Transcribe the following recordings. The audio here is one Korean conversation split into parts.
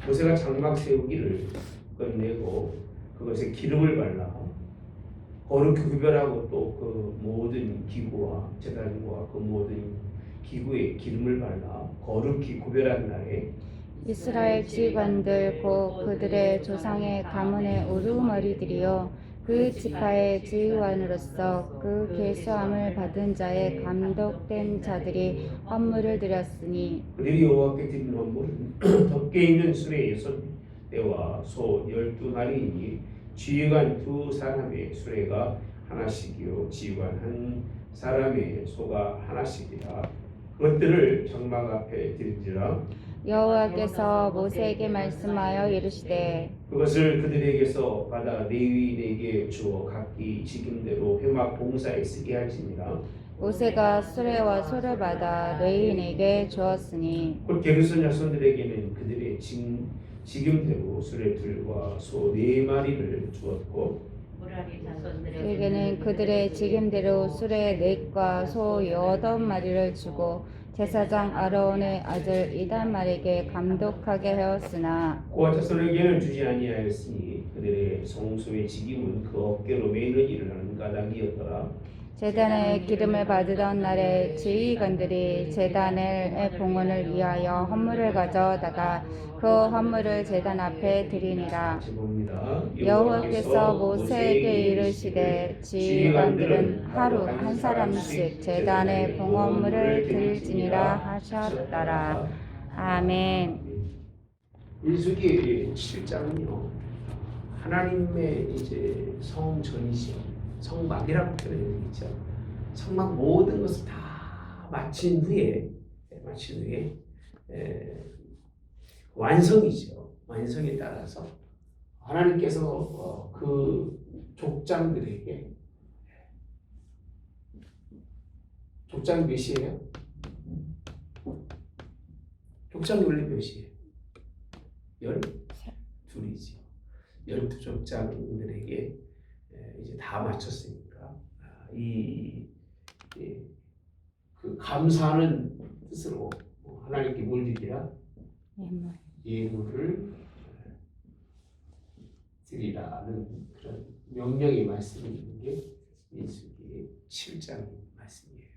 모세가 장막 세우기를 끝내고 그것에 기름을 발라 거룩히 구별하고 또 그 모든 기구와 제단과 그 모든 기구에 기름을 발라 거룩히 구별한 날에 이스라엘 지휘관들 곧 그들의 조상의 가문의 우두머리들이요 그 지파의 지휘관으로서 그 계수함을 받은 자의 감독된 자들이 헌물을 드렸으니 그들이 여호와께 드린 헌물은 덮개 있는 수레 6대와 소 12마리이니 지휘관 2사람의 수레가 하나씩이요 지휘관 1사람의 소가 하나씩이라. 그것들을 장막 앞에 드린지라. 여호와께서 모세에게 말씀하여 이르시되 그것을 그들에게서 받아 레위인에게 주어 각기 직임대로 회막 봉사에 쓰게 할지니라. 모세가 수레와 소를 받아 레위인에게 주었으니 곧 게르손 자손들에게는 그들의 직임대로 수레들과 소 4마리를 주었고 무라리 자손들에게는 그에게는 그들의 직임대로 수레 4과 소 8마리를 주고 제사장 아론의 아들 이단말에게 감독하게 하였으나 고아 자손에게는 주지 아니하였으니 그들의 성소의 직임은 그 어깨로 매는 일을 하는 까닭이었더라. 제단의 기름을 받으던 날에 지휘관들이 제단의 봉헌을 위하여 헌물을 가져다가 그 헌물을 제단 앞에 드리니라. 여호와께서 모세에게 이르시되 지휘관들은 하루 한 사람씩 제단의 봉헌물을 드릴지니라 하셨더라. 아멘. 민수기 7장은요 하나님의 이제 성전이죠. 성막이라고 표현했죠. 성막 모든 것을 다 마친 후에 완성이죠. 완성에 따라서 하나님께서 그 족장들에게 족장 몇이에요? 족장이 원래 몇이에요? 12이죠. 12족장들에게 이제 다 마쳤으니까 그 감사하는 뜻으로 하나님께 뭘 드리라? 예물을 드리라는 그런 명령의 말씀이 있는 게 민수기 7장 말씀이에요.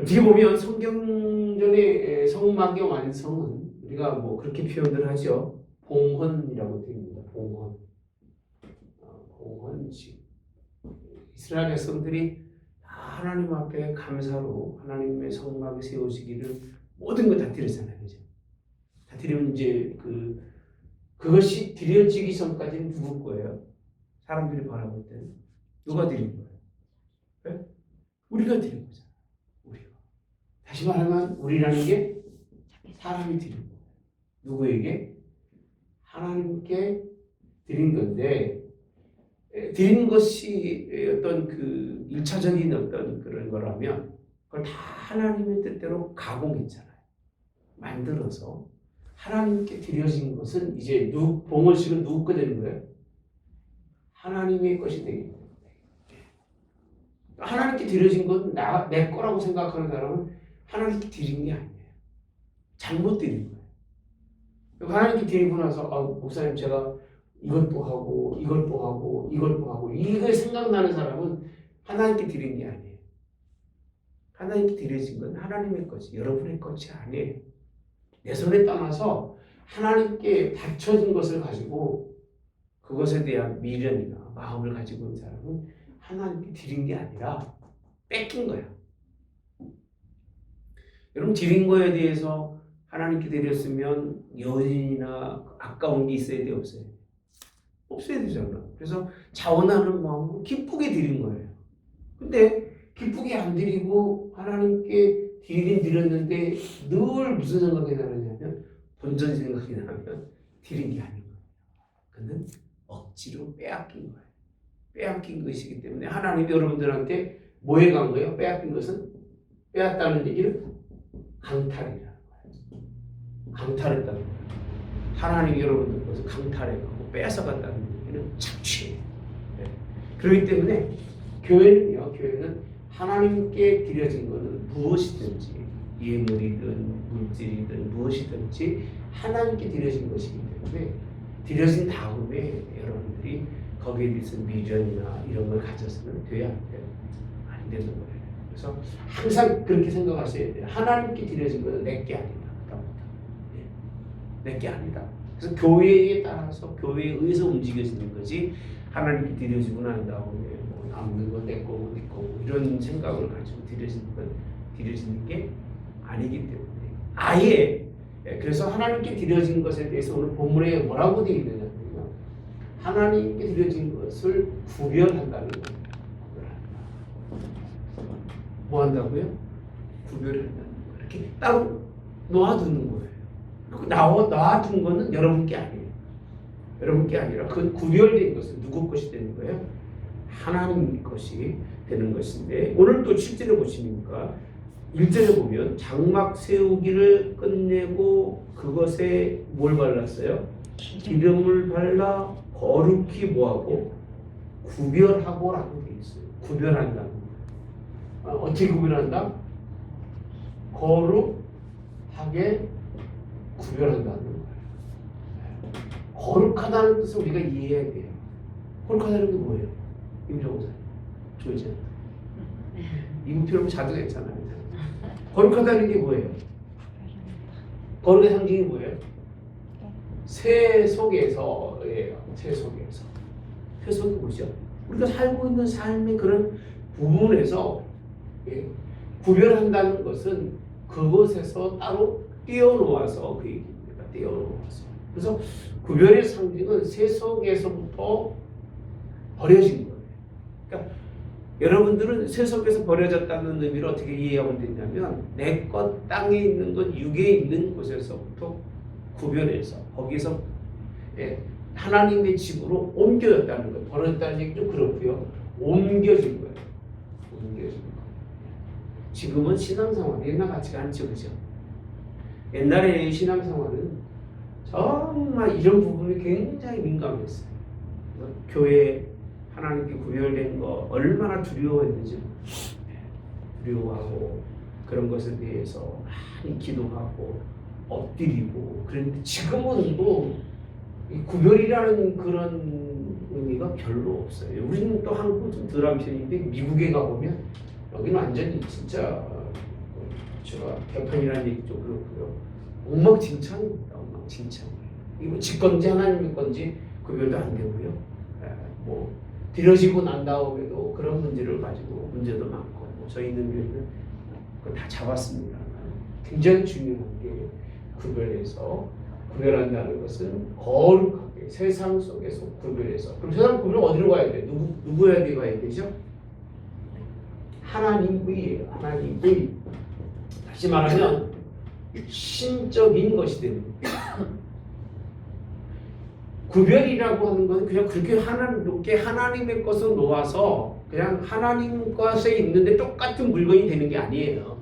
어떻게 보면 성경전의 성막의 완성은 우리가 뭐 그렇게 표현을 하죠. 봉헌이라고 됩니다. 봉헌식. 이스라엘 백성들이 하나님 앞에 감사로 하나님의 성막이 세워지기를 모든 걸 다 드렸잖아요. 그죠? 다 드리면 이제 그것이 드려지기 전까지는 누구 거예요? 사람들이 바라볼 때는 누가 드린 거예요? 네? 우리가 드린 거잖아요. 우리가. 다시 말하면 우리라는 게 사람이 드린 거예요. 누구에게? 하나님께 드린 건데 드린 것이 어떤 그 1차적인 어떤 그런 거라면 그걸 다 하나님의 뜻대로 가공했잖아요. 만들어서 하나님께 드려진 것은 이제 봉헌식은 누구 거 되는 거예요? 하나님의 것이 되게 됩니다. 하나님께 드려진 건 내 거라고 생각하는 사람은 하나님께 드린 게 아니에요. 잘못 드린 거예요. 하나님께 드리고 나서 목사님 제가 이것도 하고 이것도 하고 이것도 하고 이거 생각나는 사람은 하나님께 드린 게 아니에요. 하나님께 드려진 건 하나님의 것이 여러분의 것이 아니에요. 내 손에 떠나서 하나님께 바쳐진 것을 가지고 그것에 대한 미련이나 마음을 가지고 있는 사람은 하나님께 드린 게 아니라 뺏긴 거야. 여러분 드린 거에 대해서 하나님께 드렸으면 여인이나 아까운 게 있어야 돼 없어요? 없어야 되잖아. 그래서 자원하는 마음으로 기쁘게 드린 거예요. 근데 기쁘게 안 드리고 하나님께 드리긴 드렸는데 늘 무슨 생각이 나느냐면 본전 생각이 나면 드린 게 아닌 거예요. 그는 억지로 빼앗긴 거예요. 빼앗긴 것이기 때문에 하나님이 여러분들한테 뭐 해간 거예요? 빼앗긴 것은 빼앗다는 얘기는 강탈이라는 거예요. 강탈했다는 거예요. 하나님이 여러분들 것을 강탈해가고 뺏어갔다는 얘기는 착취예요. 네. 그렇기 때문에 교회는 하나님께 드려진 것은 무엇이든지 예물이든 물질이든 무엇이든지 하나님께 드려진 것이기 때문에 드려진 다음에 여러분들이 거기에 대해서 미련이나 이런 걸 가져서는 돼야 안 돼요. 안 되는 거예요. 그래서 항상 그렇게 생각하셔야 돼요. 하나님께 드려진 것은 내게 아니다. 내게 아니다. 그래서 교회에 따라서 교회에 의해서 움직여지는 거지 하나님께 드려지고 난 다음에 뭐 남는 건 내 거고 네 거고 이런 생각을 가지고 드려지는 게 아니기 때문에 아예 그래서 하나님께 드려진 것에 대해서 오늘 본문에 뭐라고 되어 있느냐면요. 하나님께 드려진 것을 구별한다는 거예요. 뭐 한다고요? 구별을 한다는 거예요. 이렇게 따로 놓아두는 거예요. 놔둔 거는 여러분께 아니에요. 여러분께 아니라 그 구별된 것은 누구 것이 되는 거예요? 하나님 것이 되는 것인데 오늘 또 7절에 보시니까 1절에 보면 장막 세우기를 끝내고 그것에 뭘 발랐어요? 기름을 발라 거룩히 뭐하고 구별하고 라고 되어 있어요. 구별한다는 거예요. 어떻게 구별한다? 거룩하게 구별한다는 거예요. 거룩하다는 뜻을 우리가 이해해야 돼요. 거룩하다는 게 뭐예요? 임종사 조이제 이거 필요하면 자주 했잖아요. 거룩하다는 게 뭐예요? 거룩의 상징이 뭐예요? 새 속에서예요. 새 속에서. 새 속이 뭐죠? 우리가 살고 있는 삶의 그런 부분에서 구별한다는 것은 그곳에서 따로 떼어놓아서 그 얘기입니다. 떼어놓아서. 그래서 구별의 상징은 새 속에서부터 버려진 거예요. 그러니까 여러분들은 새 속에서 버려졌다는 의미를 어떻게 이해하면 되냐면 내 것 땅에 있는 것 육에 있는 곳에서부터 구별해서 거기서 하나님의 집으로 옮겨졌다는 거예요. 버려졌다는 얘기도 그렇고요. 옮겨진 거예요. 옮겨진 거예요. 지금은 신앙생활 옛날 같지가 않죠, 그죠? 옛날에 신앙생활은 정말 이런 부분이 굉장히 민감했어요. 교회 하나님께 구별된 거 얼마나 두려워했는지 두려워하고 그런 것에 대해서 많이 기도하고 엎드리고 그런데 지금은 뭐 이 구별이라는 그런 의미가 별로 없어요. 우리는 또 한국은 좀 덜한 편인데 미국에 가보면 여기는 완전히 진짜 제가 개판이라는 얘기도 그렇고요. 엉망진창입니다. 엉망진창. 이거 지 건지 하나님의 건지 구별도 안 되고요. 뭐 들여지고 난 다음에도 그런 문제를 가지고 문제도 많고 뭐 저희는 교회는 그거 다 잡았습니다. 굉장히 중요한 게 구별한다는 것은 거룩하게 세상 속에서 구별해서 그럼 세상 구별 어디로 가야 돼? 누구에게 가야 되죠? 하나님의 다시 말하면 신적인 것이 됩니다. 구별이라고 하는 건 그냥 그렇게 하나님의 것을 놓아서 그냥 하나님 것에 있는데 똑같은 물건이 되는 게 아니에요.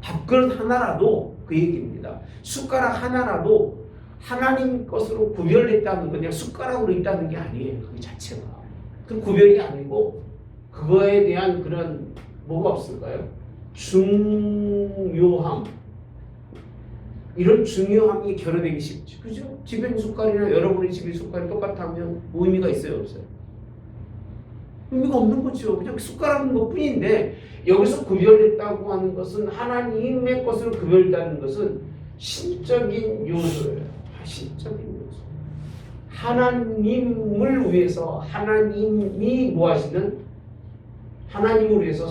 밥그릇 하나라도 그 얘기입니다. 숟가락 하나라도 하나님 것으로 구별됐다는 건 그냥 숟가락으로 있다는 게 아니에요. 그 자체가. 그 구별이 아니고 그거에 대한 그런 뭐가 없을까요? 중요함. 이런 중요함이 결여되기 쉽죠. 그죠? 집에 있는 숟갈이나 여러분의 집의 숟갈이 똑같다면 뭐 의미가 있어요? 없어요? 의미가 없는 거죠. 그냥 숟가락인 것 뿐인데 여기서 구별됐다고 하는 것은 하나님의 것으로 구별됐다는 것은 신적인 요소예요. 신적인 요소. 하나님을 위해서 하나님이 뭐 하시는? 하나님을 위해서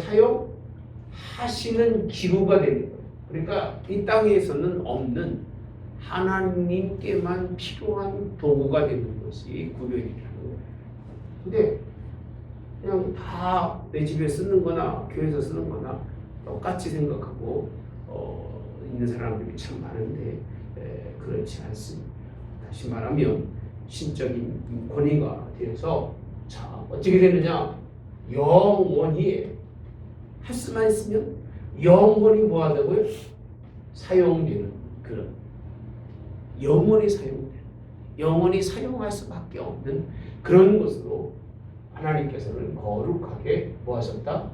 사용하시는 기구가 되는 거예요. 그러니까 이 땅에서는 없는 하나님께만 필요한 도구가 되는 것이 구별이라는 거예요. 근데 그냥 다 내 집에 쓰는 거나 교회에서 쓰는 거나 똑같이 생각하고 있는 사람들이 참 많은데 그렇지 않습니다. 다시 말하면 신적인 권위가 되어서 자 어떻게 되느냐? 영원히 할 수만 있으면 영원히 뭐 하다고요? 사용되는 그런 영원히 사용할 수밖에 없는 그런 것으로 하나님께서는 거룩하게 뭐 하셨다?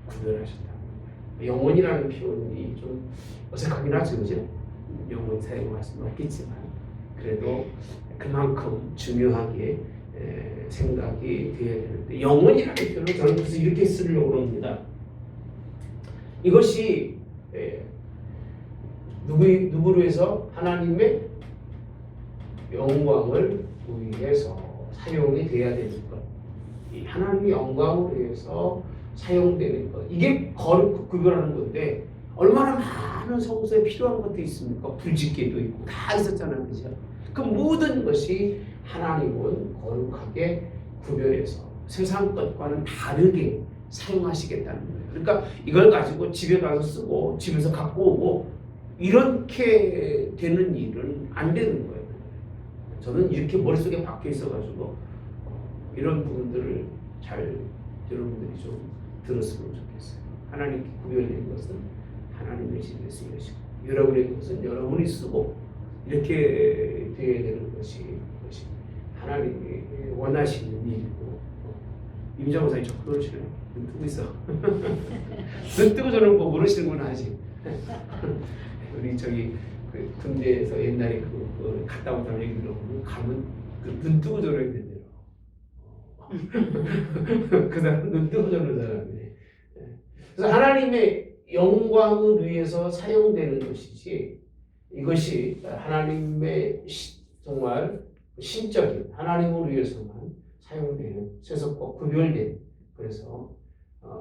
구별하셨다. 영혼이라는 표현이 좀 어색하긴 하죠, 그죠? 영혼 사용할 수는 없겠지만 그래도 그만큼 중요하게 생각이 되어야 되는데 영혼이라는 표현을 저는 그래서 이렇게 쓰려고 합니다. 이것이 누구로 해서 하나님의 영광을 위해서 사용이 돼야 되는 것. 이 하나님의 영광을 위해서 사용되는 것. 이게 거룩 구별하는 건데 얼마나 많은 성소에 필요한 것도 있습니까? 불짓게도 있고 다 있었잖아요, 그죠? 그 모든 것이 하나님은 거룩하게 구별해서 세상 것과는 다르게 사용하시겠다는 거예요. 그러니까 이걸 가지고 집에 가서 쓰고 집에서 갖고 오고 이렇게 되는 일은 안 되는 거예요. 저는 이렇게 머릿속에 박혀 있어가지고 이런 부분들을 잘 여러분들이 좀 들었으면 좋겠어요. 하나님께 구별된 것은 하나님의 집에 쓰여지고 여러분의 것은 여러분이 쓰고 이렇게 되어야 되는 것이 하나님이 원하시는 일이고 임장호 사님 자꾸 그러시네요. 눈 뜨고 있어. 눈 뜨고 저는 뭐 모르시는구나 아직. 우리 저기 그 군대에서 옛날에 그 갔다 오다는 얘기 들어보면 가면 그 눈 뜨고 저러야 된대요. 그 사람 눈 뜨고 저러는 사람이네. 그래서 하나님의 영광을 위해서 사용되는 것이지 이것이 하나님의 정말 신적인 하나님을 위해서만 사용되는 세속과 구별된 그래서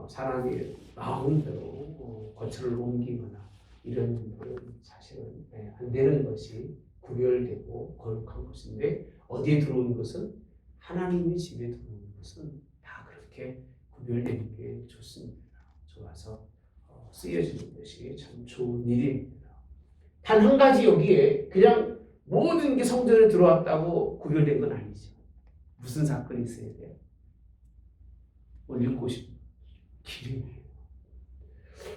사람이 마음대로 거처를 옮기거나 이런 일은 사실은 안 되는 것이 구별되고 거룩한 것인데 어디에 들어오는 것은 하나님의 집에 들어오는 것은 다 그렇게 구별되는 게 좋습니다. 좋아서 쓰여지는 것이 참 좋은 일입니다. 단 한 가지 여기에 그냥 모든 게 성전에 들어왔다고 구별된 건 아니죠. 무슨 사건이 있어야 돼요? 오늘 읽고 싶은 기름이에요.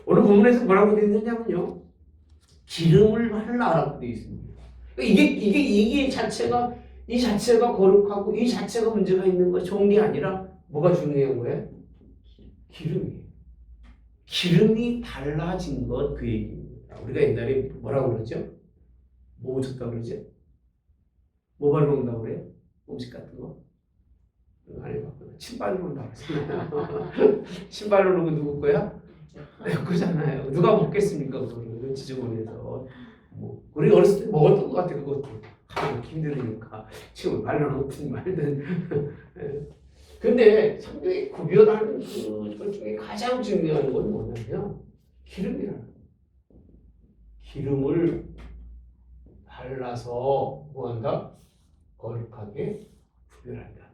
오늘 본문에서 뭐라고 되어 있느냐면요. 기름을 발라라고 되어 있습니다. 이게 자체가 거룩하고 이 자체가 문제가 있는 거 좋은 게 아니라 뭐가 중요한 거예요? 기름이에요. 기름이 발라진 것 그 얘기입니다. 우리가 옛날에 뭐라고 그러죠? 뭐 줬다고 그러죠? 뭐 바르는다고 그래요? 음식 같은 거? 안 해봤구나. 침 바르는다고 그러잖아요. 침 바르는 거 누구 거야? 내 거잖아요. 누가 먹겠습니까? 그거를 지저분해서. 뭐 우리 어렸을 때 먹었던 것 같아 그것도. 먹기 힘들으니까 침을 발라놓든 말든. 근데 성경이 구별하는 그 중에 가장 중요한 건 뭐냐면 기름이라는 거예요. 기름을 발라서 뭐한다? 거룩하게 구별한다는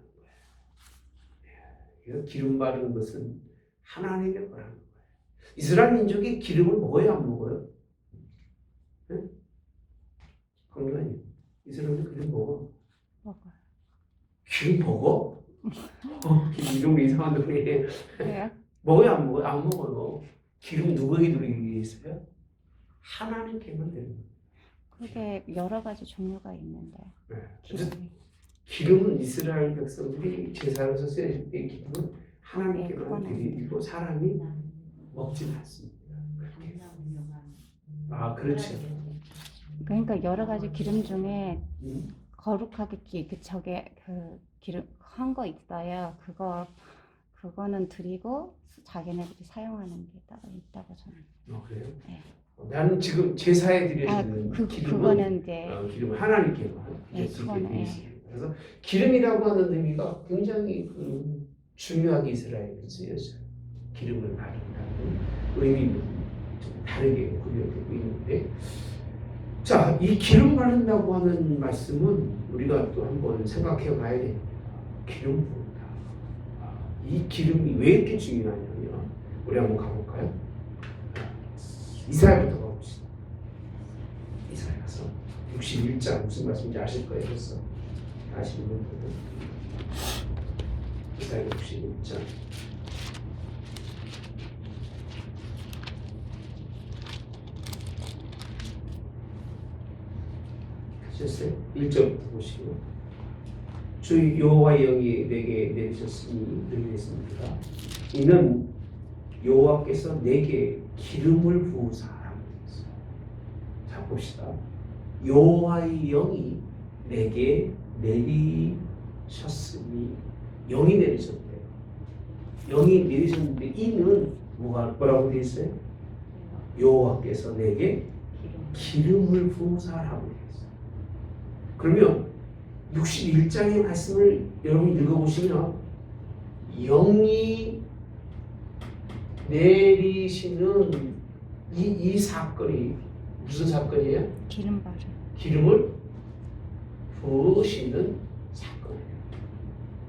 거예요. 기름 바르는 것은 하나님의 거라는 거예요. 이스라엘 민족이 기름을 먹어요, 안 먹어요? 네? 강조하니 이스라엘이 기름 먹어? 먹어요. 기름 먹어? 이런 게 이상한 소리예요. 왜요? 먹어요, 안 먹어요? 안 먹어요. 기름 누구에게 들어있게 있어요? 하나님께만 되는 거예요. 그게 여러 가지 종류가 있는데. 네. 기름이. 기름은 이스라엘 백성들이 제사로서 쓰여질 때 기름은 하나님께만 드리고 사람이 먹지는 않습니다. 아, 그렇죠. 그러니까 여러 가지 기름 중에 거룩하게 기름 한 거 있어요. 그거는 드리고 자기네들이 사용하는 게 따로 있다고 저는. 그래요? 네. 나는 지금 제사에 드리는 기름은 그거는 이제 기름은 하나님께만 네, 그거는, 되어 있습니다. 그래서 기름이라고 하는 의미가 굉장히 중요하게 이스라엘에 쓰여져요. 기름을 바른다는 의미는 좀 다르게 구별되고 있는데, 자, 이 기름 바른다고 하는 말씀은 우리가 또 한번 생각해 봐야 됩니다. 기름 부은다. 이 기름이 왜 이렇게 중요하냐면, 우리 한번 가볼까요? 이사야부터 가봅시다. 이사야 가서 61장 무슨 말씀인지 아실 거예요. 벌써 아시는 분들은 이사야 61장 하셨어요? 1절부터 보시고 주 여호와의 영이 내게 내리셨으니 이르겠습니다. 이는 여호와께서 내게 기름을 부으사라고 했어요. 자 봅시다. 여호와의 영이 내게 내리셨으니 영이 내리셨대요. 영이 내리셨는데 이는 뭐라고 되어 있어요? 여호와께서 내게 기름을 부으사라고 되어 있어요. 그러면 61장의 말씀을 여러분 읽어보시면 영이 내리시는 이 사건이 무슨 사건이에요? 기름 바르. 기름을 부으시는 사건이에요.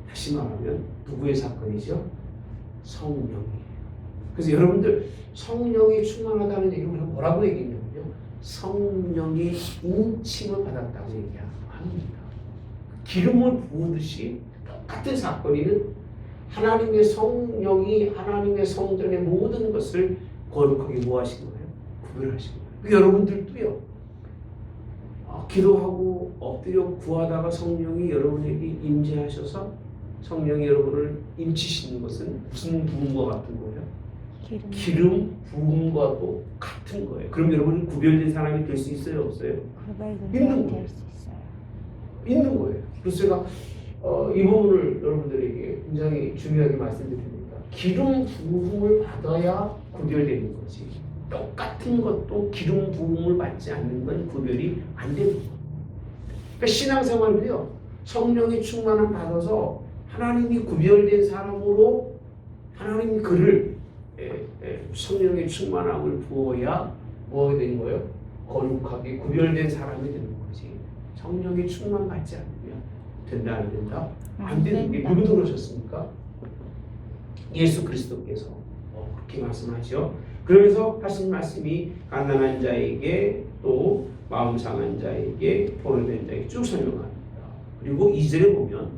다시 말하면 누구의 사건이죠? 성령이에요. 그래서 여러분들 성령이 충만하다는 얘기를 우리가 뭐라고 얘기했냐면요. 성령의 인침을 받았다고 얘기합니다. 기름을 부으듯이 똑같은 사건이는 하나님의 성령이 하나님의 성전의 모든 것을 거룩하게 뭐 하신 거예요? 구별하신 거예요. 여러분들도요. 기도하고 엎드려 구하다가 성령이 여러분에게 임재하셔서 성령이 여러분을 임치시는 것은 무슨 부음과 같은 거예요? 기름 부음과도 같은 거예요. 그럼 여러분은 구별된 사람이 될 수 있어요? 없어요? 있는 거예요. 있는 거예요. 그래서 제가 이 부분을 여러분들에게 굉장히 중요하게 말씀드립니다. 기름 부음을 받아야 구별되는 거지. 똑같은 것도 기름 부음을 받지 않는 건 구별이 안 되는 거예요. 그러니까 신앙생활도요. 성령의 충만함 받아서 하나님이 구별된 사람으로 하나님이 그를 성령의 충만함을 부어야 뭐가 되는 거예요? 거룩하게 구별된 사람이 되는 거지. 성령의 충만 받지 않으면 된다 안 된다? 안 되는 게 누구도 그러셨습니까? 예수 그리스도께서 그렇게 말씀하죠. 그러면서 하신 말씀이 가난한 자에게 또 마음 상한 자에게 포로된 자에게 쭉 설명합니다. 그리고 2절에 보면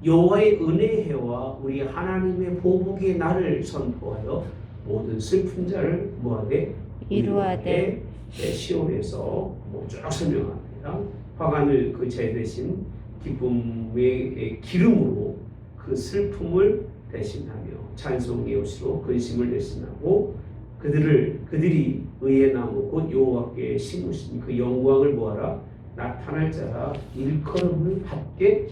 여호와의 은혜해와 우리 하나님의 보복의 날을 선포하여 모든 슬픈 자를 뭐하되 이루하되 시온에서 쭉 설명합니다. 화관을 그 제 대신 기쁨의 기름으로 그 슬픔을 대신하며 찬송의 옷으로 근심을 대신하고 그들이 의의 나무 곧 여호와께 심으신 그 영광을 뭐하라 나타날 자라 일컬음을 받게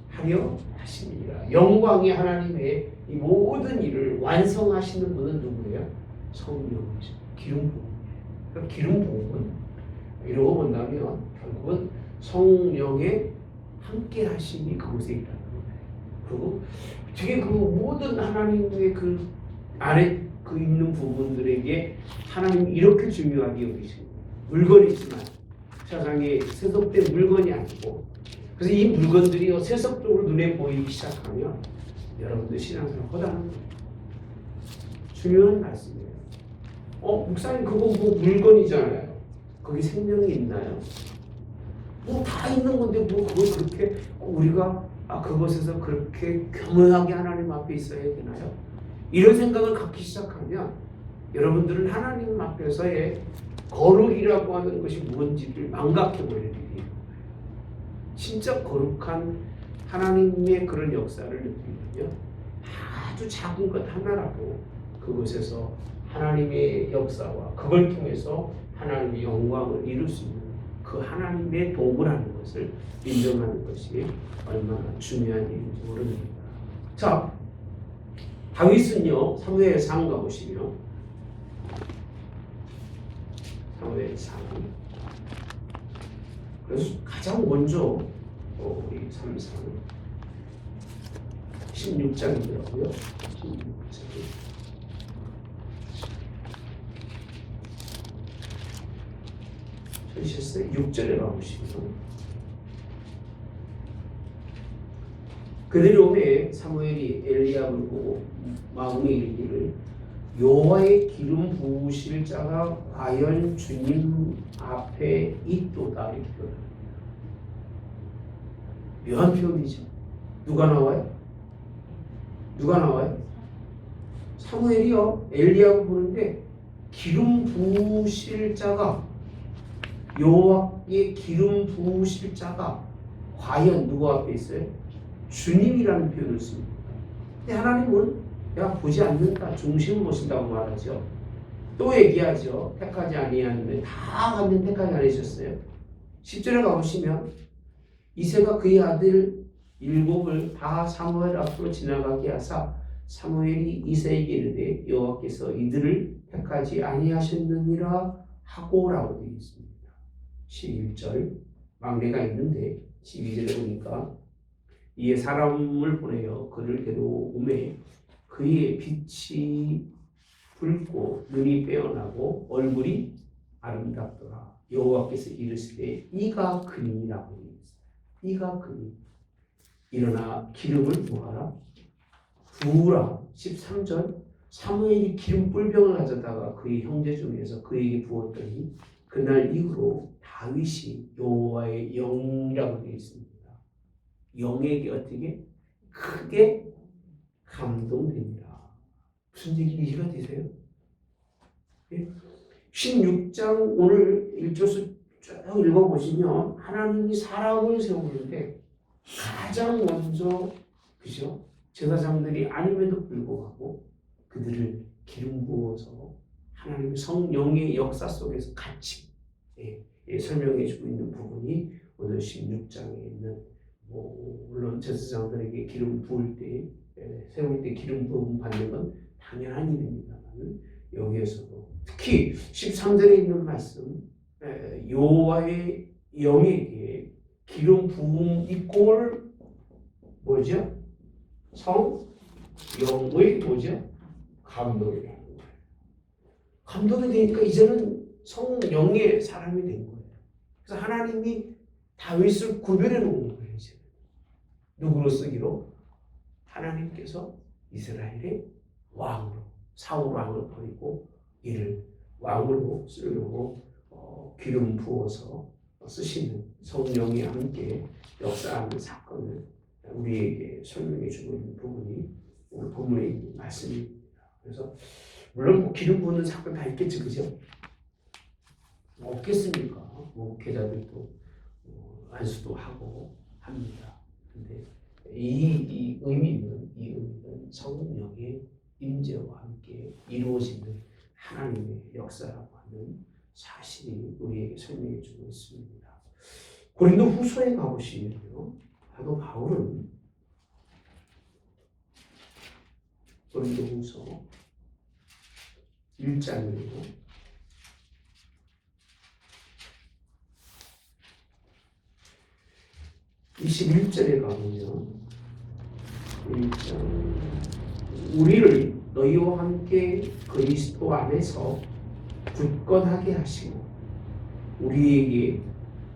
하려 하십니다. 영광의 하나님의 이 모든 일을 완성하시는 분은 누구예요? 성령이죠. 기름 부음이에요. 그러니까 기름 부음은 이러고 본다면 결국은 성령의 함께 하심이 그곳에 있다는 거예요. 그리고 되게 그 모든 하나님의 그 안에 그 있는 부분들에게 하나님이 이렇게 중요하게 여기시는 물건이지만 세상에 세속된 물건이 아니고 그래서 이 물건들이 세속적으로 눈에 보이기 시작하면 여러분들 신앙생활 허다한 거예요. 중요한 말씀이에요. 목사님 그거 뭐 물건이잖아요. 거기 생명이 있나요? 뭐 다 있는 건데 뭐 그걸 그렇게 우리가 그것에서 그렇게 겸허하게 하나님 앞에 있어야 되나요? 이런 생각을 갖기 시작하면 여러분들은 하나님 앞에서의 거룩이라고 하는 것이 뭔지를 망각해버리는 일이에요. 진짜 거룩한 하나님의 그런 역사를 느끼면요. 아주 작은 것 하나라도 그곳에서 하나님의 역사와 그걸 통해서 하나님의 영광을 이룰 수 있는 그 하나님의 도구라는 것을 인정하는 것이 얼마나 중요한 일인지 모릅니다. 자, 다윗은요, 사무엘상 가보시면 사무엘상 그래서 가장 먼저 우리 3상 16장이더라고요. 16장 찾으셨어요? 6절에 가보시면 그들이 오매 사무엘이 엘리야를 보고 마음에 이르기를 여호와의 기름 부으실 자가 과연 주님 앞에 있도다 이렇게 표현합니다. 묘한 표현이죠. 누가 나와요? 누가 나와요? 사무엘이요. 엘리야를 보는데 기름 부으실 자가 여호와의 기름 부으실 자가 과연 누구 앞에 있어요? 주님이라는 표현을 씁니다. 근데 하나님은 내가 보지 않는다. 중심을 보신다고 말하죠. 또 얘기하죠. 택하지 아니하는데 다 갔는데 택하지 않으셨어요. 10절에 가보시면 이새가 그의 아들 7을 다 사무엘 앞으로 지나가게 하사 사무엘이 이새에게 이르되 여호와께서 이들을 택하지 아니하셨느니라 하고라고 되어 있습니다. 11절 막내가 있는데 12절에 보니까 이에 사람을 보내어 그를 데려오매 그의 빛이 붉고 눈이 빼어나고 얼굴이 아름답더라. 여호와께서 이르시되 이가 그니라고 되어 있어요. 이가 그니. 일어나 기름을 부어라. 부으라. 13절 사무엘이 기름 뿔병을 가져다가 그의 형제 중에서 그에게 부었더니 그날 이후로 다윗이 여호와의 영이라고 되어 있습니다. 영에게 어떻게 크게 감동되니라. 무슨 얘기가 되세요? 16장 오늘 1조수 쭉 읽어보시면 하나님이 사람을 세우는데 가장 먼저 그죠? 제사장들이 아님에도 불구하고 그들을 기름 부어서 하나님의 성령의 역사 속에서 같이 설명해 주고 있는 부분이 오늘 16장에 있는 물론 제사장들에게 기름 부을 때 세울 때 기름 부음 받는 건 당연한 일입니다만 여기에서도 특히 13절에 있는 말씀 여호와의 영에게 기름 부음 이꼴 뭐죠? 성령의 뭐죠? 감동이라는 거예요. 감동이 되니까 이제는 성령의 사람이 된 거예요. 그래서 하나님이 다윗을 구별해 놓은 거예요. 이제 누구로 쓰기로? 하나님께서 이스라엘의 왕으로 사울 왕을 버리고 이를 왕으로 쓰려고 기름 부어서 쓰시는 성령이 함께 역사하는 사건을 우리에게 설명해 주고 있는 부분이 오늘 본문에 있는 말씀입니다. 그래서 물론 기름 부는 사건 다 있겠죠, 그죠? 없겠습니까? 목회자들도 안수도 하고 합니다. 근데 이 의미는 성령의 임재와 함께 이루어지는 하나님의 역사라고 하는 사실이 우리에게 설명해 주고 있습니다. 고린도 후서에 가보시면요. 사도 바울은 고린도 후서 1장이고 21절에 가보면 1장 우리를 너희와 함께 그리스도 안에서 굳건하게 하시고 우리에게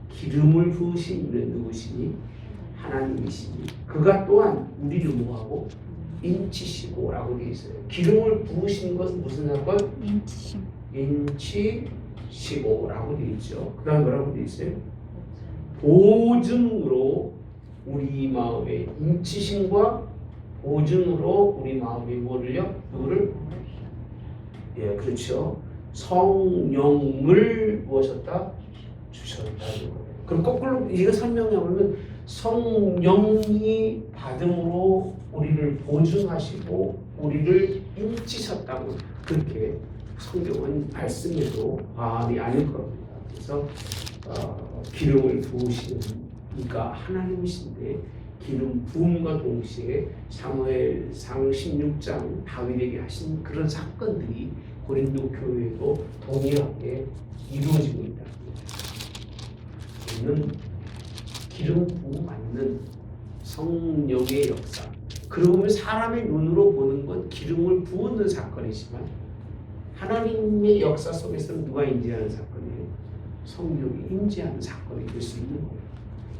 기름을 부으신 이는 누구시니 하나님이시니 그가 또한 우리를 뭐하고 인치시고 라고 되어 있어요. 기름을 부으신 것은 무슨 사건? 인치시고 라고 되어 있죠. 그 다음 뭐라고 되어 있어요? 보증으로 우리 마음에 인치심과 보증으로 우리 마음에 뭐를요? 누구를? 예, 그렇죠. 성령을 무엇했다? 주셨다는 거예요. 그럼 거꾸로 이거 설명해 보면 성령이 받음으로 우리를 보증하시고 우리를 인치셨다고 그렇게 성경은 말씀해도 과언이 아닐 겁니다. 그래서 기름을 부으시는 이가 하나님이신데 기름 부음과 동시에 사무엘상 16장 다윗에게 하신 그런 사건들이 고린도 교회에도 동일하게 이루어지고 있다는 거죠. 이는 기름 부음 맞는 성령의 역사. 그러고 보면 사람의 눈으로 보는 건 기름을 부은 사건이지만 하나님의 역사 속에서는 누가 인지하는 사건이에요? 성령이 인지하는 사건이 될 수 있는 거예요.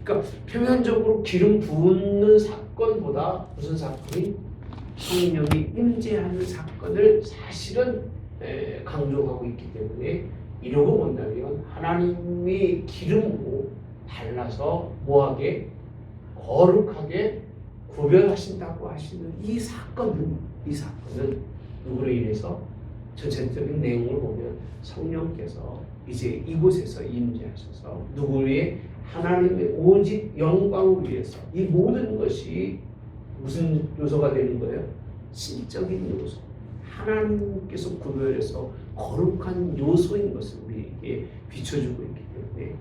그러니까 표면적으로 기름 부은 사건보다 무슨 사건이? 성령이 임재하는 사건을 사실은 강조하고 있기 때문에 이러고 본다면 하나님이 기름으로 발라서 뭐하게? 거룩하게 구별하신다고 하시는 이 사건은 누구로 인해서 전체적인 내용을 보면 성령께서 이제 이곳에서 임재하셔서 누구의 하나님의 오직 영광을 위해서 이 모든 것이 무슨 요소가 되는 거예요? 신적인 요소, 하나님께서 구별해서 거룩한 요소인 것을 우리에게 비춰주고 있기 때문에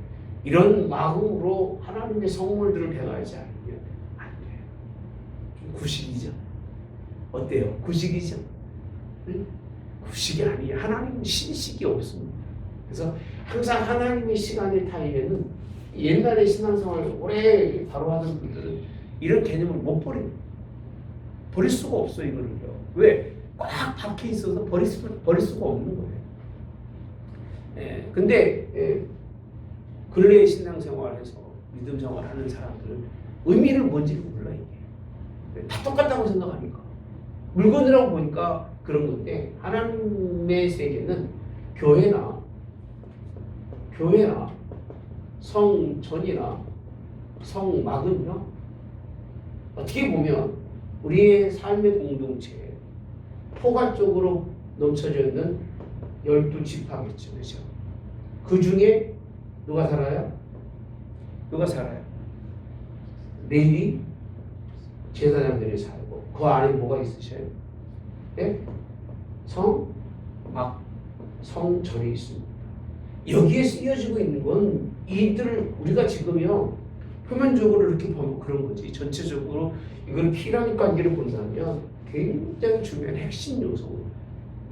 이런 마음으로 하나님의 성물들을 배워하지 않으면 안 돼요. 좀 구식이죠. 어때요? 구식이죠? 응? 구식이 아니에요. 하나님은 신식이 없습니다. 그래서 항상 하나님의 시간의 타임에는 옛날에 신앙생활을 오래 바로하는 분들은 이런 개념을 못 버립니다. 버릴 수가 없어요, 이거를요. 왜? 꽉 박혀 있어서 버릴 수가 없는 거예요. 예, 근데 근래의 신앙생활에서 믿음 생활하는 사람들은 의미를 뭔지를 몰라 이게. 다 똑같다고 생각하니까. 물건이라고 보니까 그런 건데 하나님의 세계는 교회나 성전이나 성막은요 어떻게 보면 우리의 삶의 공동체에 포괄적으로 넘쳐져 있는 12지파겠죠. 그렇죠? 그 중에 누가 살아요? 레위 제사장들이 살고 그 안에 뭐가 있으셔요? 네? 성전이 있습니다. 여기에 쓰여지고 있는 건 이들을 우리가 지금요 표면적으로 이렇게 보면 그런 거지 전체적으로 이걸 피라믹 관계를 본다면 굉장히 중요한 핵심 요소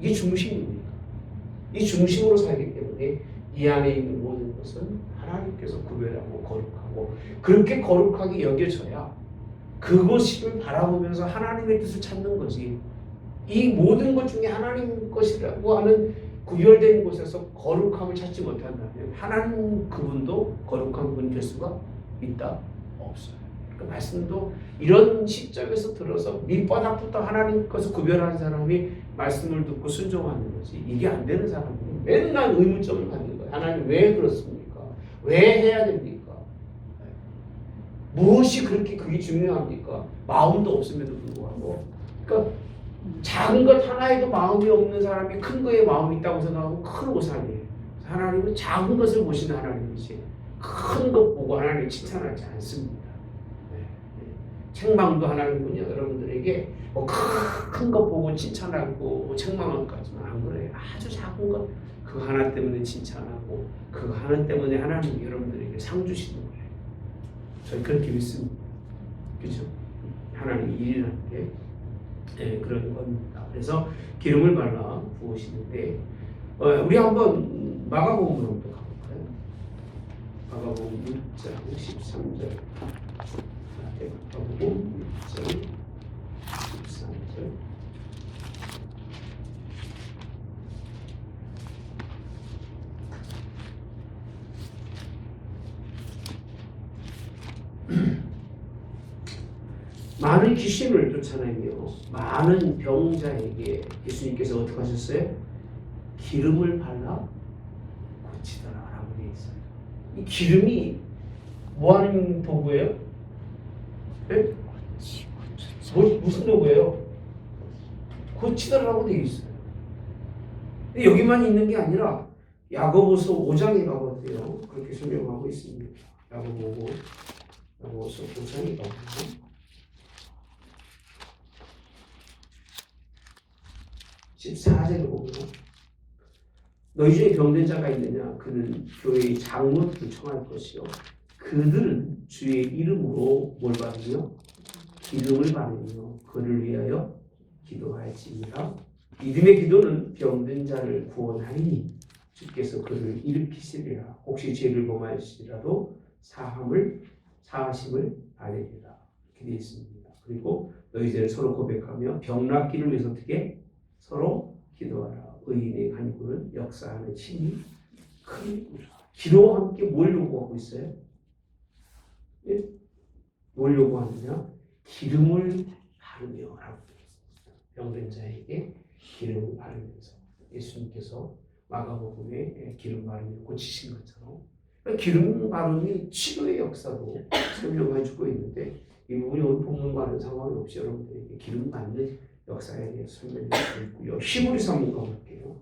이게 중심입니다. 이 중심으로 살기 때문에 이 안에 있는 모든 것은 하나님께서 구별하고 거룩하고 그렇게 거룩하게 여겨져야 그것을 바라보면서 하나님의 뜻을 찾는 거지. 이 모든 것 중에 하나님 것이라고 하는 구별된 곳에서 거룩함을 찾지 못한다면 하나님 그분도 거룩한 분이 될 수가 있다? 없어요. 그 말씀도 이런 시점에서 들어서 밑바닥부터 하나님 것을 구별하는 사람이 말씀을 듣고 순종하는 거지. 이게 안 되는 사람은 맨날 의문점을 갖는 거예요. 하나님 왜 그렇습니까? 왜 해야 됩니까? 무엇이 그렇게 그게 중요합니까? 마음도 없음에도 불구하고. 그러니까 작은 것 하나에도 마음이 없는 사람이 큰 거에 마음이 있다고 생각하면 큰 오산이에요. 하나님은 작은 것을 보시는 하나님이지 큰 것 보고 하나님을 칭찬하지 않습니다. 책망도 하나님은요 여러분들에게 뭐 큰 것 보고 칭찬하고 뭐 책망할 것까지는 안 그래요. 아주 작은 것 그 하나 때문에 칭찬하고 그 하나 때문에 하나님이 여러분들에게 상 주시는 거예요. 저희 그렇게 믿습니다. 그렇죠? 하나님 일이라는 게 그런 겁니다. 그래서 기름을 발라 부으시는데 우리 한번 마가복음으로 한번 가볼까요? 마가복음 6장 13절 마가복음 6장 13절 많은 귀신을 쫓아내며 많은 병자에게 예수님께서 어떻게 하셨어요? 기름을 발라 고치더라라고 되어 있어요. 이 기름이 뭐하는 도구예요? 네? 무슨 도구예요? 고치더라라고 되어 있어요. 여기만 있는 게 아니라 야고보서 5장에 가보세요. 그렇게 설명하고 있습니다. 야고보서 5장에 가보세요. 14절을 보면 너희 중에 병든 자가 있느냐 그는 교회의 장로들을 청할 것이요 그들은 주의 이름으로 뭘 받으며 기름을 받으며 그를 위하여 기도할지니라. 믿음의 기도는 병든 자를 구원하리니 주께서 그를 일으키시리라. 혹시 죄를 범하실지라도 사하심을 받으리라. 이렇게 되어 있습니다. 그리고 너희 죄를 서로 고백하며 병 낫기를 위해서 어떻게 서로 기도하라. 의인의 간구는 역사하는 힘이 크니라. 기도와 함께 뭘 요구하고 있어요? 예? 뭘 요구하느냐? 기름을 바르며 라고 되어 있습니다. 병든 자에게 기름을 바르면서 예수님께서 마가복음에 기름 바르며 고치신 것처럼 기름 바르는 치료의 역사도 설명해 주고 있는데 이 부분이 오늘 본문과는 상관이 없이 여러분들에게 기름 받는 역사에 대해서 설명해 드리고요. 히브리서 한번 가볼게요.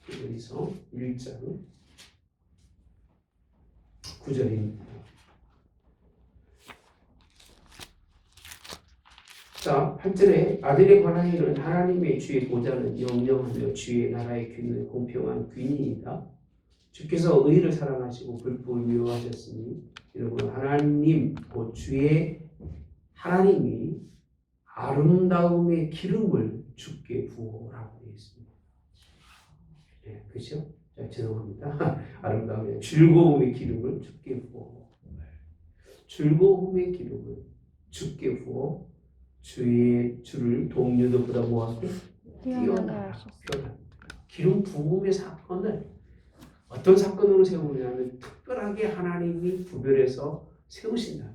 히브리서 1장 9절입니다. 자, 자, 8절에 아들에 관한 일은 하나님의 주의 보좌는 영영하며 주의 나라의 귀는 공평한 귀니이다. 주께서 의를 사랑하시고 불법을 미워하셨으니 여러분 하나님 곧 주의 하나님이 아름다움의 기름을 주께 부어라고 되어 있습니다. 네, 그렇죠? 자, 죄송합니다. 아름다움의 즐거움의 기름을 주께 부어. 즐거움의 기름을 주께 부어 주를 동료들보다 뭐하고 뛰어나게 기름 부음의 사건을 어떤 사건으로 세우냐면 특별하게 하나님이 구별해서 세우신다.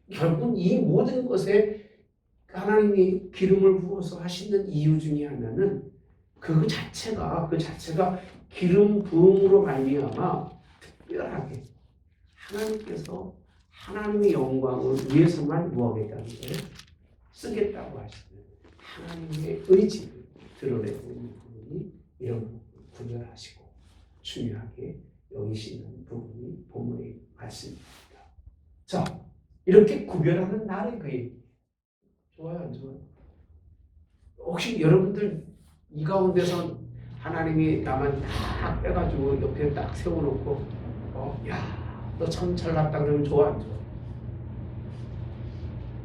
결국 이 모든 것에 하나님이 기름을 부어서 하시는 이유 중에 하나는 그 자체가 기름 부음으로 말미암아 특별하게 하나님께서 하나님의 영광을 위해서만 뭐하겠다는 거예요? 쓰겠다고 하시는 하나님의 의지를 드러내고 있는 부분이 이런 부분을 구별하시고 중요하게 여기시는 부분이 본문의 말씀입니다. 자, 이렇게 구별하는 날의 그 얘기. 좋아요, 안 좋아요? 혹시 여러분들 이 가운데서 하나님이 나만 딱 빼가지고 옆에 딱 세워놓고 야, 너 참 잘났다 그러면 좋아, 안 좋아?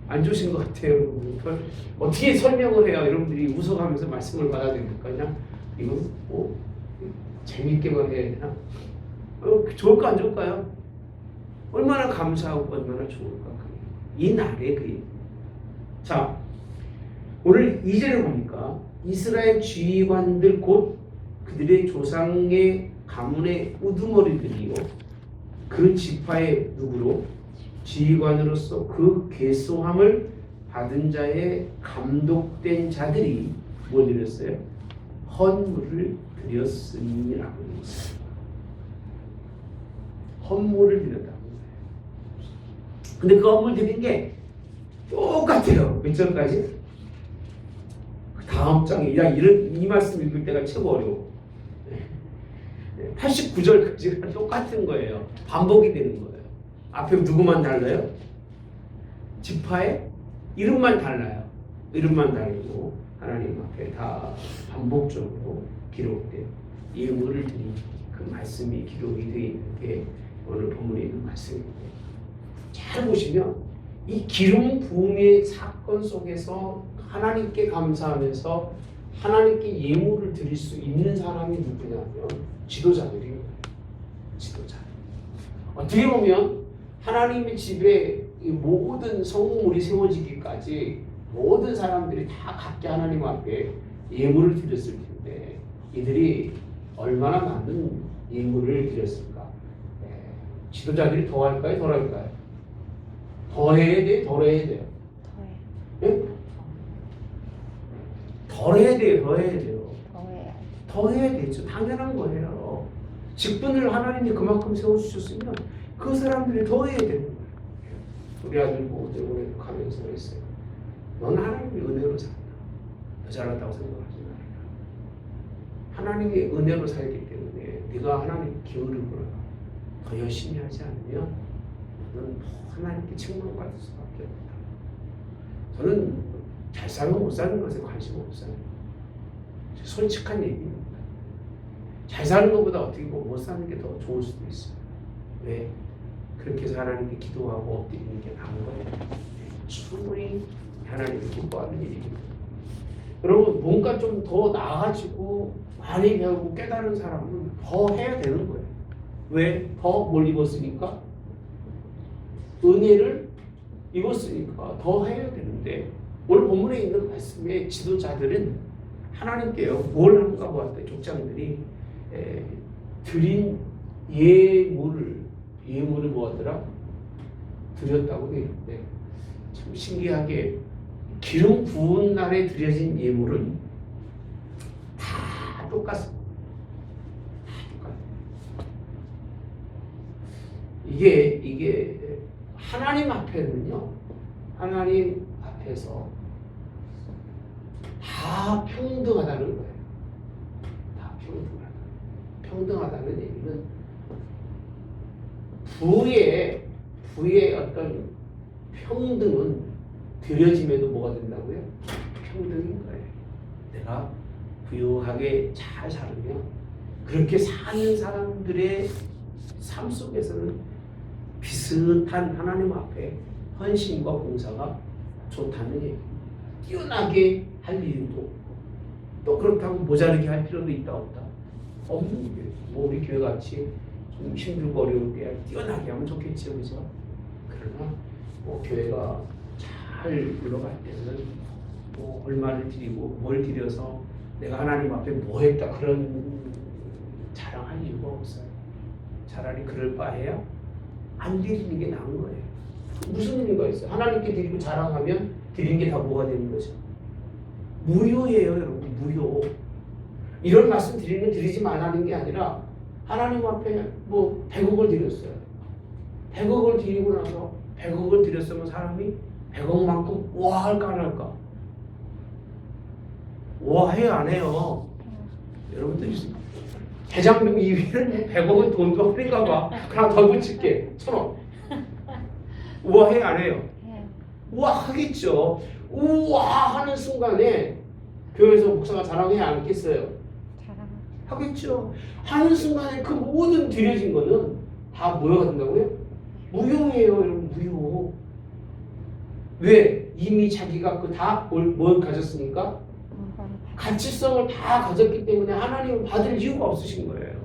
안 좋으신 것 같아요, 여러분. 그걸 어떻게 설명을 해요? 여러분들이 웃어가면서 말씀을 받아야 됩니까? 그냥 이건 뭐 재밌게만 해야 되나? 좋을까 안 좋을까요? 얼마나 감사하고 얼마나 좋을까? 이 날에 그 얘기. 자, 오늘 2절을 보니까 이스라엘 지휘관들 곧 그들의 조상의 가문의 우두머리들이요 그 지파의 누구로 지휘관으로서 그 계소함을 받은 자의 감독된 자들이 뭘 드렸어요? 헌물을 드렸으니라고 되어 있습니다. 헌물을 드렸다고. 근데 그 헌물 드린 게 똑같아요. 몇 절까지? 다음 장에 이 말씀 읽을 때가 최고 어려워. 89절까지가 똑같은 거예요. 반복이 되는 거예요. 앞에 누구만 달라요? 지파의 이름만 달라요. 이름만 다르고 하나님 앞에 다 반복적으로 기록된 예물을 드린 그 말씀이 기록이 되어 있는 게 오늘 본문에 있는 말씀입니다. 잘 보시면 이 기름 부음의 사건 속에서 하나님께 감사하면서 하나님께 예물을 드릴 수 있는 사람이 누구냐면 지도자들이에요. 지도자. 어떻게 보면 하나님의 집에 이 모든 성물이 세워지기까지 모든 사람들이 다 각기 하나님 앞에 예물을 드렸을 텐데 이들이 얼마나 많은 예물을 드렸을까? 지도자들이 더 할까요? 덜 할까요? 더 해야 돼요? 덜 해야 돼요? 덜 해야 돼요? 더 해야 돼요? 더 해야 되죠. 당연한 거예요. 직분을 하나님이 그만큼 세워주셨으면 그 사람들이 더 해야 되는 거예요. 우리 아들 보고 오늘 가면서 했어요. 넌 하나님의 은혜로 산다. 더 잘났다고 생각하지 말아라. 하나님의 은혜로 살기 때문에 네가 하나님 기울이거나 더 열심히 하지 않으면 너는 하나님께 책망받을 수밖에 없다. 저는 잘 살고 못 사는 것에 관심 없어요. 솔직한 얘기입니다. 잘 사는 것보다 어떻게 보면 못 사는 게 더 좋을 수도 있어요. 왜? 그렇게 해서 하나님께 기도하고 엎드리는 게 나은 거예요. 충분히 하나님을 기뻐하는 일입니다. 여러분 뭔가 좀 더 나아가지고 많이 배우고 깨달은 사람은 더 해야 되는 거예요. 왜? 더 뭘 입었으니까? 은혜를 입었으니까 더 해야 되는데 오늘 본문에 있는 말씀의 지도자들은 하나님께요 뭘 한가 보았다. 족장들이 드린 예물을 뭐하더라? 드렸다고 되어 있는데 참 신기하게 기름 부은 날에 드려진 예물은 다 똑같습니다. 다 똑같아요. 이게 하나님 앞에는요, 하나님 앞에서 다 평등하다는 거예요. 다 평등하다. 평등하다는 얘기는 부의 어떤 평등은 드려짐에도 뭐가 된다고요? 평등인 거예요. 내가 부유하게 잘 살으면 그렇게 사는 사람들의 삶 속에서는 비슷한 하나님 앞에 헌신과 봉사가 좋다는 얘기입니다. 뛰어나게 할 이유도 없고 또 그렇다고 모자르게 할 필요도 있다 없다? 없는 거예요. 뭐 우리 교회 같이 좀 힘들고 어려울 때 뛰어나게 하면 좋겠죠, 그죠? 그러나 뭐 교회가 잘 굴러갈 때는 뭐 얼마를 드리고 뭘 드려서 내가 하나님 앞에 뭐 했다 그런 자랑할 이유가 없어요. 차라리 그럴 바에야 안 드리는 게 나은 거예요. 무슨 의미가 있어요? 하나님께 드리고 자랑하면 드린 게 다 뭐가 되는 거죠? 무효예요, 여러분. 무효. 이런 말씀 드리지 말라는 게 아니라 하나님 앞에 뭐 100억을 드렸어요. 100억을 드리고 나서 100억을 드렸으면 사람이 100억만큼 와 할까 안 할까? 와 해요 안 해요? 여러분들 대장동 2위는 100억은 돈도 없는가 봐. 그냥 더 붙일게. 1,000원. 우와 해요 안 해요? 우와 하겠죠. 우와 하는 순간에 교회에서 목사가 자랑해 안 했겠어요? 하겠죠. 하는 순간에 그 모든 드려진 거는 다 뭐가 된다고요? 무효예요, 여러분. 무효. 왜? 이미 자기가 그 다 뭘 가졌으니까? 가치성을 다 가졌기 때문에 하나님은 받을 이유가 없으신 거예요.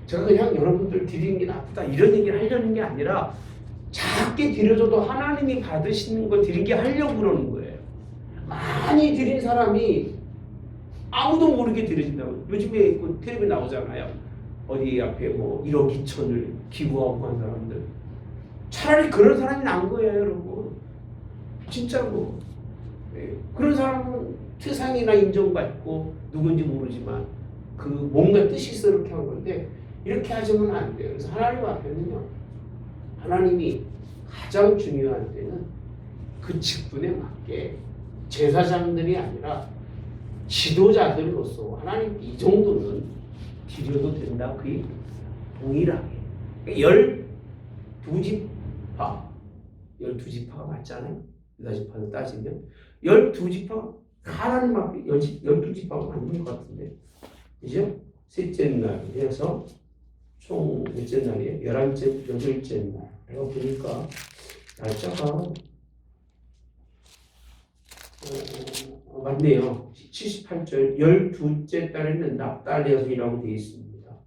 제가 그냥 여러분들 드리는 게 나쁘다 이런 얘기를 하려는 게 아니라 작게 드려줘도 하나님이 받으시는 걸 드리게 하려고 그러는 거예요. 많이 드린 사람이 아무도 모르게 드려진다고. 요즘에 그 텔레비전 나오잖아요. 어디 앞에 뭐 1억 2천을 기부하고 한 사람들. 차라리 그런 사람이 나은 거예요, 여러분. 진짜로. 네. 그런 사람은 세상이나 인정받고 누군지 모르지만 그 뭔가 뜻이 있어 이렇게 한 건데 이렇게 하시면 안 돼요. 그래서 하나님 앞에는요. 하나님이 가장 중요한 때는 그 직분에 맞게 제사장들이 아니라 지도자들로서 하나님께 이 정도는 드려도 된다. 그게 동일하게. 12지파 12지파가 맞잖아요. 유다지파로 따지면 12지파 하나님 앞에 12지파가 맞는 것 같은데 그죠? 셋째 날에서 총 몇째 날이에요? 11째, 8째 날. 내가 보니까 날짜가 맞네요. 78절 12째 달에는 납달리이라고 되어 있습니다.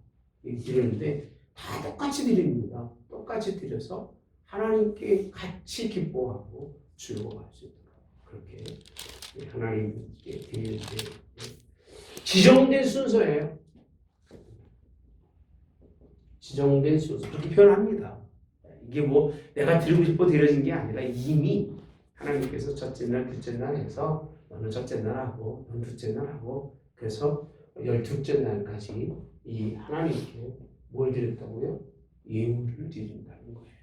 이 드리는데 다 똑같이 드립니다. 똑같이 드려서 하나님께 같이 기뻐하고 즐거워할 수 있도록 그렇게 하나님께 드리는데 지정된 순서예요. 지정된 순서 그렇게 표현합니다. 이게 뭐 내가 드리고 싶어 드려진 게 아니라 이미 하나님께서 첫째 날, 둘째 날 해서 너는 첫째 날 하고 너는 둘째 날 하고 그래서 12째 날까지 이 하나님께 뭘 드렸다고요? 예물을 드린다는 거예요.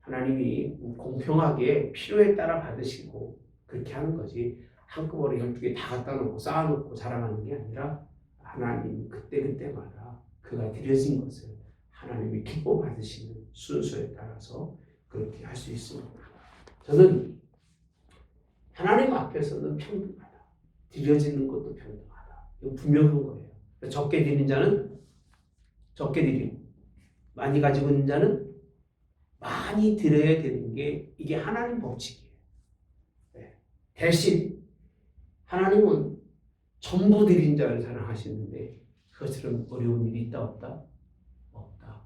하나님이 공평하게 필요에 따라 받으시고 그렇게 하는 거지 한꺼번에 12개 다 갖다 놓고 쌓아놓고 자랑하는 게 아니라 하나님 그때그때마다 그가 드려진 것을 하나님이 기뻐 받으시는 순서에 따라서 그렇게 할 수 있습니다. 저는 하나님 앞에서는 평등하다. 드려지는 것도 평등하다. 이거 분명한 거예요. 적게 드리는 자는 적게 드리고 많이 가지고 있는 자는 많이 드려야 되는 게 이게 하나님 법칙이에요. 네. 대신 하나님은 전부 드린 자를 사랑하시는데 그것처럼 어려운 일이 있다 없다? 없다.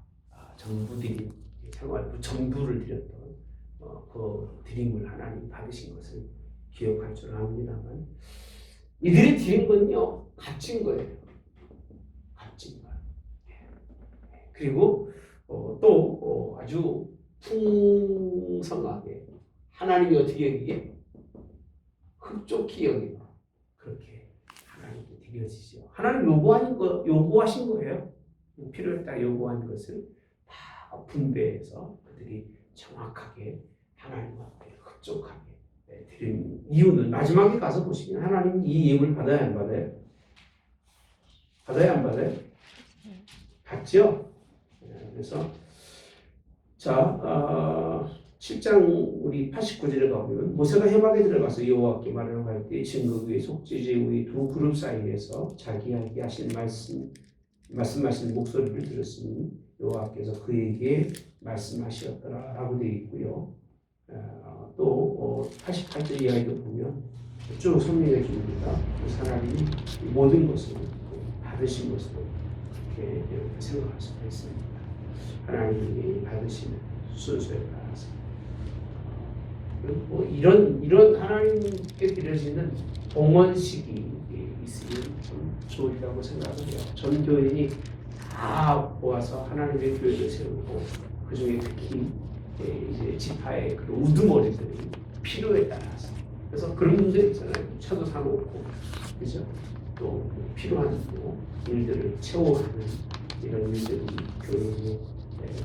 전부 드린 생활부 전부를 드렸던 그 드림을 하나님 받으신 것을 기억할 줄 압니다만 이들이 드린 건요 값진 거예요. 값진 거예요. 그리고 또 아주 풍성하게 하나님이 어떻게 여기게 흡족히 여기고 그렇게 하나님께 드려지죠. 하나님 요구하신 거예요. 필요에 따라 요구한 것을 다 분배해서 그들이 정확하게 하나님 앞에 흡족하게 드린 이유는 마지막에 가서 보시면 하나님 이 예물 받아야 안 받아요? 받아야 안 받아요? 받죠? 그래서 자 7장 우리 89절에 가보면 모세가 해막에 들어가서 여호와께 말을 할 때 증거 위에 속죄제의 두 그룹 사이에서 자기에게 하신 말씀하신 목소리를 들었으니 여호와께서 그에게 말씀하셨더라라고 되어 있고요. 또 88절 이하에도 보면 쭉 설명해 줍니다. 하나님이 모든 것을 받으신 것으로 그렇게 생각할 수가 있습니다. 하나님이 받으시는 순서에 따라서 뭐 이런 하나님께 드려지는 봉헌식이 있으면 좀 좋으리라고 생각을 해요. 전 교인이 다 모아서 하나님의 교회를 세우고 그 중에 특히 이제 지파의 그 우두머리들이 필요에 따라서 그래서 그런 분들 있잖아요. 차도 사놓고 그죠? 또 필요한 일들을 채워가는 이런 일들이 교회에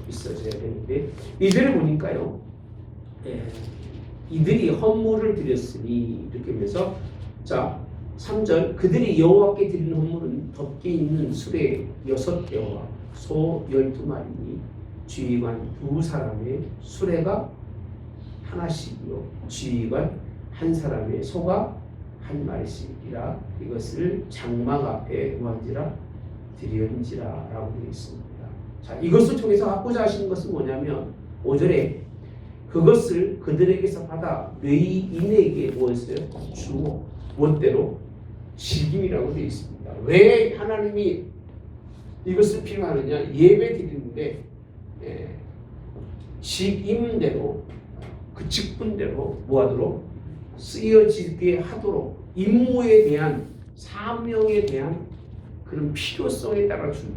있어져야 되는데 이들을 보니까요. 이들이 헌물을 드렸으니 이렇게 하면서 자 3절 그들이 여호와께 드리는 헌물은 덮개 있는 수레 6대와 소 12마리니 주의관 2사람의 수레가 하나씩이요 주의관 1사람의 소가 1마리씩이라 이것을 장막 앞에 놓은지라 드리은지라 라고 되어 있습니다. 자 이것을 통해서 하고자 하시는 것은 뭐냐면 5절에 그것을 그들에게서 받아 레위인에게 무엇을 주고 무엇대로 직임이라고 되어 있습니다. 왜 하나님이 이것을 필요하느냐? 예배 드리는데 직임대로 그 직분대로 뭐하도록 쓰여지게 하도록 임무에 대한 사명에 대한 그런 필요성에 따라 주는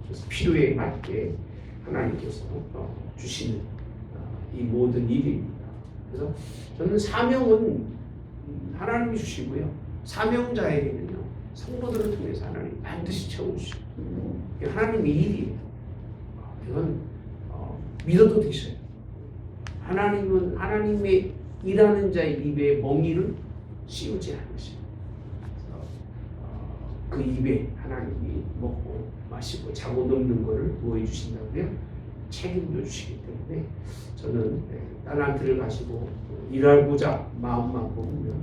그래서 필요에 맞게 하나님께서 주시는 이 모든 일입니다. 그래서 저는 사명은 하나님이 주시고요. 사명자에게는요. 성도들을 통해서 하나님 반드시 채워주시고 하나님의 일이에요. 이건 믿어도 되셔요. 하나님은 하나님의 일하는 자의 입에 멍이를 씌우지 않으셔요. 그 입에 하나님이 먹고 마시고 자고 넘는 것을 보여 주신다고요. 책임져 주시기 때문에 저는 딸란트를 가지고 일하고자 마음만 먹으면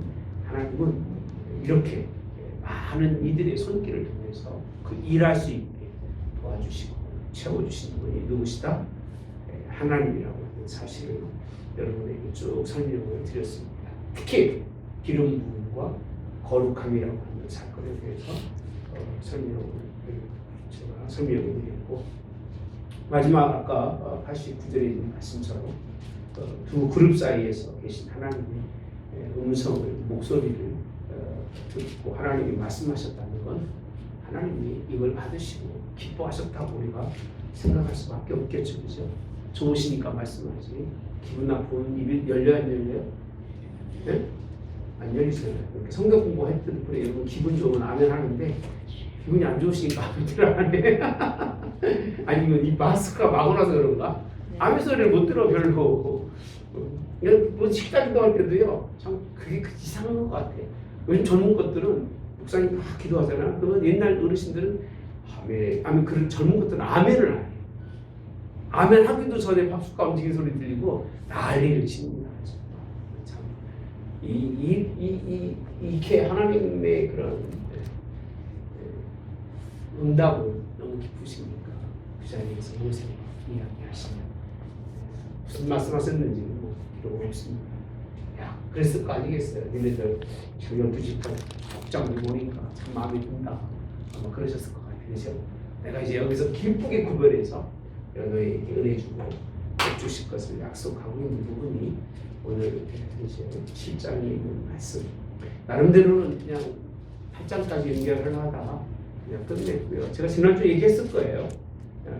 하나님은 이렇게 많은 이들의 손길을 통해서 그 일할 수 있게 도와주시고 채워주시는 분이 누구시다? 하나님이라고 하는 사실을 여러분에게 쭉 설명을 드렸습니다. 특히 기름 부음과 거룩함이라고 하는 사건에 대해서 설명을 드렸고 마지막 아까 89절에 있는 말씀처럼 두 그룹 사이에서 계신 하나님의 음성을 목소리를 듣고 하나님이 말씀하셨다는 건 하나님이 이걸 받으시고 기뻐하셨다고 우리가 생각할 수밖에 없겠죠. 그죠? 좋으시니까 말씀하지 기분 나쁜 입이 열려 안 열려요? 네? 안 열리잖아요. 이렇게 성경 공부했던 분이 여러분 기분 좋으면 아멘 하는데 기분이 안 좋으시니까 아멘을 안 해. 아니면 이 마스크가 마구나서 그런가? 아멘 소리를 못 들어 별로. 뭐 식사기도 할 때도요. 참 그게 이상한 것 같아. 요즘 젊은 것들은 목사님 막 기도하잖아. 그러면 옛날 어르신들은 아멘 그런 젊은 것들은 아멘을 안 해. 아멘 하기도 전에 박수가 움직이는 소리 들리고 난리를 칩니다. 참 이렇게 하나님의 그런 응답은 너무 기쁘십니까? 그 자리에서 모세가 이야기하시면 무슨 말씀하셨는지는 뭐 기록 없습니다. 야, 그랬을 거 아니겠어요? 니네들 12시까지 복장을 보니까 참 마음에 든다. 아마 그러셨을 것 같아요. 그래서 내가 이제 여기서 기쁘게 구별해서 너희에게 은혜 주고 복 주실 것을 약속하고 있는 부분이 오늘 이제 7장에 있는 말씀. 나름대로는 그냥 8장까지 연결을 하다가 그냥 끝냈고요. 제가 지난주에 얘기했을 거예요.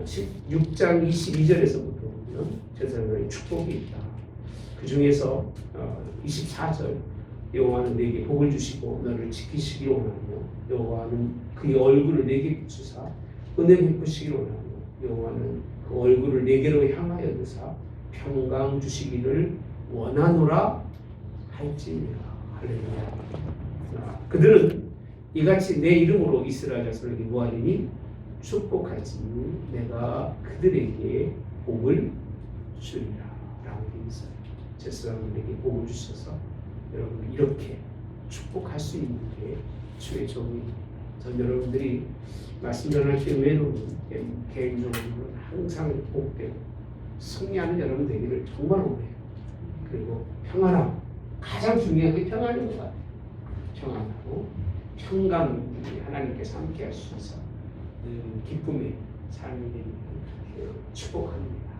6장 22절에서부터 보면 제사장의 축복이 있다. 그 중에서 24절 여호와는 내게 복을 주시고 너를 지키시기를 원하며 여호와는 그의 얼굴을 내게 비추사 은혜 베푸시기를 원하며 여호와는 그 얼굴을 내게로 향하여 드사 평강 주시기를 원하노라 할지니라. 할렐루야. 그들은 이같이 내 이름으로 이스라엘 자손에게 뭐하리니 축복하지 내가 그들에게 복을 주일이라고 되어 있어요. 제사장들에게 복을 주셔서 여러분 이렇게 축복할 수 있는 게 주의 종이. 전 여러분들이 말씀 전할 때 외로운 개인적으로는 항상 복되고 승리하는 여러분 되기를 정말 원해요. 그리고 평안함, 가장 중요한 게 평안인 것 같아요. 평안하고 평강, 하나님께서 함께 할 수 있어 기쁨의 삶이 되기를 축복합니다.